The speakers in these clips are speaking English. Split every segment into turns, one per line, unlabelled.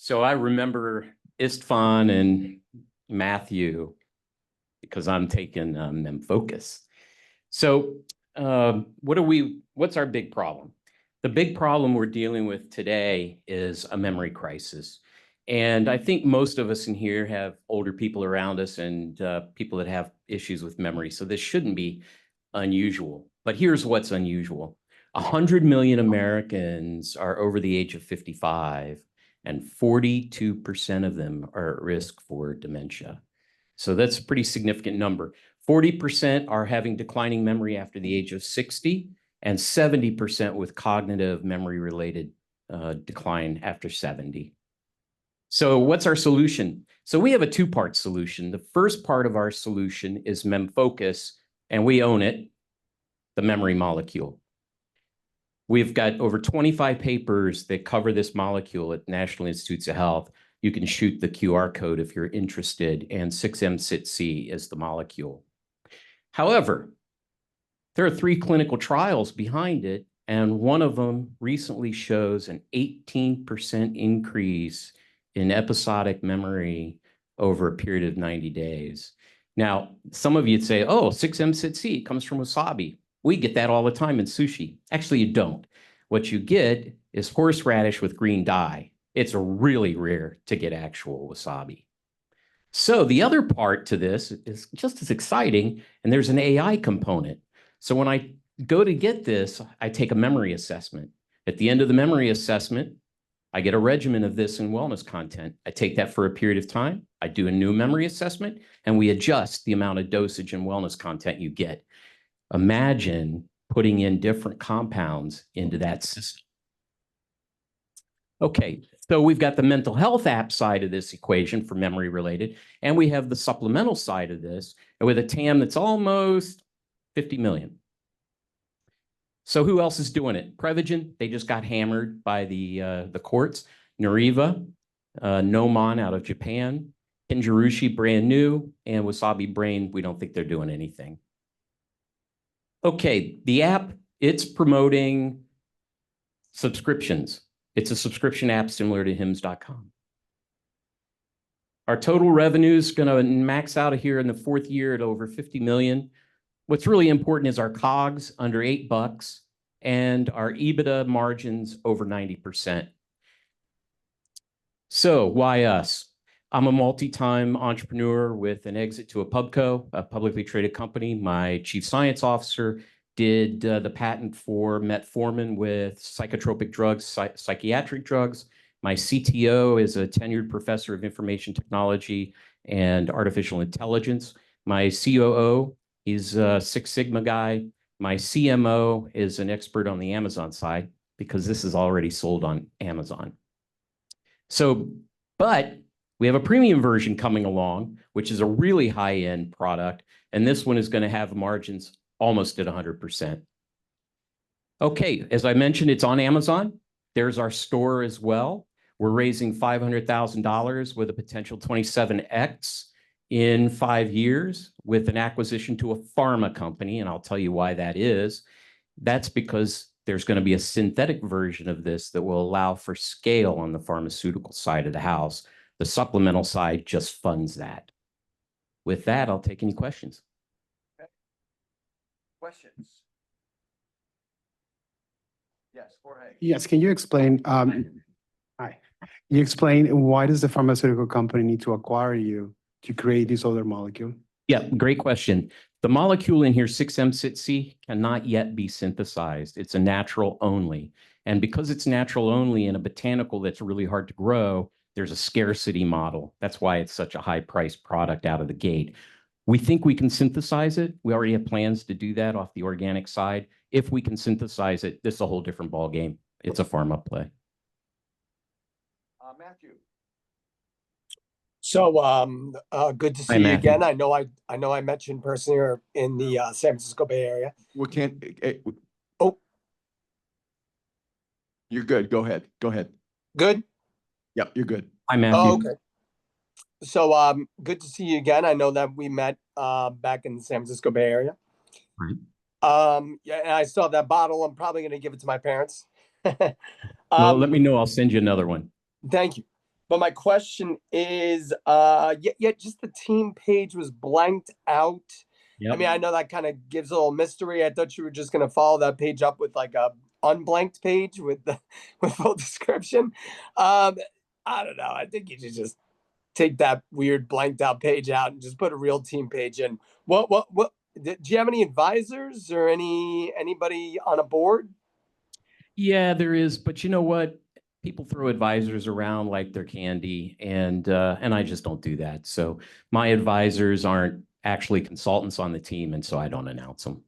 So I remember Istvan and Matthew because I'm taking Memfocus. So what's our big problem? The big problem we're dealing with today is a memory crisis. And I think most of us in here have older people around us and people that have issues with memory. So this shouldn't be unusual. But here's what's unusual. 100 million Americans are over the age of 55, and 42% of them are at risk for dementia. So that's a pretty significant number. 40% are having declining memory after the age of 60, and 70% with cognitive memory-related decline after 70. So what's our solution? So we have a two-part solution. The first part of our solution is Memfocus, and we own it, the memory molecule. We've got over 25 papers that cover this molecule at National Institutes of Health. You can shoot the QR code if you're interested, and 6-MCIT-C is the molecule. However, there are 3 clinical trials behind it, and one of them recently shows an 18% increase in episodic memory over a period of 90 days. Now, some of you'd say, oh, 6-MCIT-C comes from wasabi. We get that all the time in sushi. Actually, you don't. What you get is horseradish with green dye. It's really rare to get actual wasabi. So the other part to this is just as exciting, and there's an AI component. So when I go to get this, I take a memory assessment. At the end of the memory assessment, I get a regimen of this and wellness content. I take that for a period of time. I do a new memory assessment, and we adjust the amount of dosage and wellness content you get. Imagine putting in different compounds into that system. Okay, so we've got the mental health app side of this equation for memory related, and we have the supplemental side of this with a TAM that's almost 50 million. So who else is doing it? Prevagen, they just got hammered by the courts. Nariva, Nomon out of Japan, Hinjirushi, brand new, and Wasabi Brain, we don't think they're doing anything. Okay, the app, it's promoting subscriptions. It's a subscription app similar to hims.com. Our total revenue is going to max out of here in the 4th year at over 50 million. What's really important is our COGS under $8 and our EBITDA margins over 90%. So why us? I'm a multi-time entrepreneur with an exit to a pubco, a publicly traded company. My chief science officer did the patent for metformin with psychotropic drugs, psychiatric drugs. My CTO is a tenured professor of information technology and artificial intelligence. My COO, he's a Six Sigma guy. My CMO is an expert on the Amazon side because this is already sold on Amazon. So, but we have a premium version coming along, which is a really high-end product, and this one is going to have margins almost at 100%. Okay, as I mentioned, it's on Amazon. There's our store as well. We're raising $500,000 with a potential 27x in 5 years with an acquisition to a pharma company, and I'll tell you why that is. That's because there's going to be a synthetic version of this that will allow for scale on the pharmaceutical side of the house. The supplemental side just funds that. With that, I'll take any questions.
Okay. Questions? Yes, Jorge.
Yes, can you explain, hi. You explain why does the pharmaceutical company need to acquire you to create this other molecule?
Yeah, great question. The molecule in here, 6-MCIT-C, cannot yet be synthesized. It's a natural only. And because it's natural only in a botanical that's really hard to grow, there's a scarcity model. That's why it's such a high-priced product out of the gate. We think we can synthesize it. We already have plans to do that off the organic side. If we can synthesize it, this is a whole different ballgame. It's a pharma play.
Matthew.
So good to see
Hi,
you
Matthew.
again. I know I met you in person here in the San Francisco Bay Area.
We can't.
Oh,
You're good. Go ahead. Go ahead.
good.
Yep, you're good.
Hi, Matthew.
Oh, okay. So good to see you again. I know that we met back in the San Francisco Bay Area.
Right.
Yeah, and I still have that bottle. I'm probably going to give it to my parents.
Well, let me know. I'll send you another one.
Thank you. But my question is, yeah, just the team page was blanked out. I mean, I know that kind of gives a little mystery. I thought you were just gonna follow that page up with like a unblanked page with the with full description. I don't know. I think you should just take that weird blanked out page out and just put a real team page in. What? Do you have any advisors or anybody on a board?
Yeah, there is, but you know what? People throw advisors around like they're candy, and I just don't do that. So my advisors aren't actually consultants on the team, and so I don't announce them.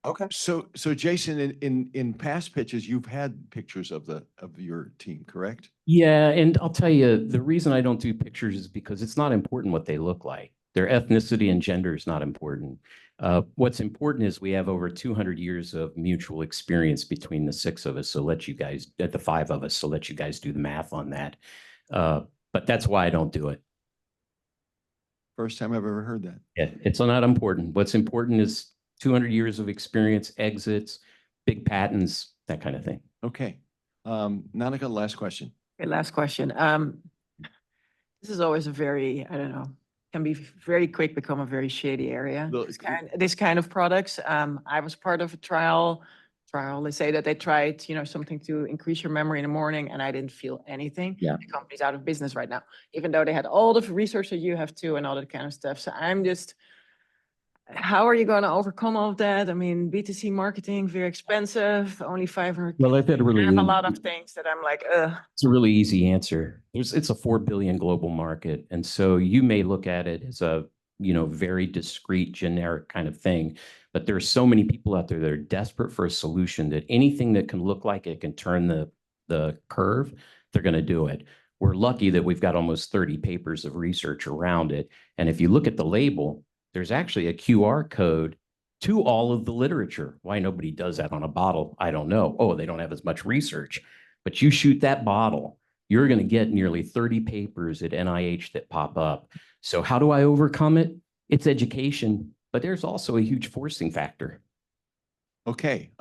Okay.
So Jason, in past pitches, you've had pictures of your team, correct?
Yeah, and I'll tell you, the reason I don't do pictures is because it's not important what they look like. Their ethnicity and gender is not important. What's important is we have over 200 years of mutual experience between the six of us. So let you guys, the five of us, so let you guys do the math on that. But that's why I don't do it.
First time I've ever heard that.
Yeah, it's not important. What's important is 200 years of experience, exits, big patents, that kind of thing.
Okay. Nanika, last question.
Okay, last question. This is always a very, I don't know, can be very quick, become a very shady area.
Look,
This kind of products. I was part of a trial. They say that they tried, something to increase your memory in the morning, and I didn't feel anything.
Yeah.
The company's out of business right now, even though they had all the research that you have too and all that kind of stuff. So I'm just, how are you going to overcome all of that? I mean, B2C marketing, very expensive, only 500.
Well, I've had a
I
really,
have a lot of things that I'm like,
it's a really easy answer. It's a 4 billion global market. And so you may look at it as a, very discrete, generic kind of thing. But there are so many people out there that are desperate for a solution that anything that can look like it can turn the curve, they're going to do it. We're lucky that we've got almost 30 papers of research around it. And if you look at the label, there's actually a QR code to all of the literature. Why nobody does that on a bottle, I don't know. Oh, they don't have as much research. But you shoot that bottle, you're going to get nearly 30 papers at NIH that pop up. So how do I overcome it? It's education, but there's also a huge forcing factor.
Okay.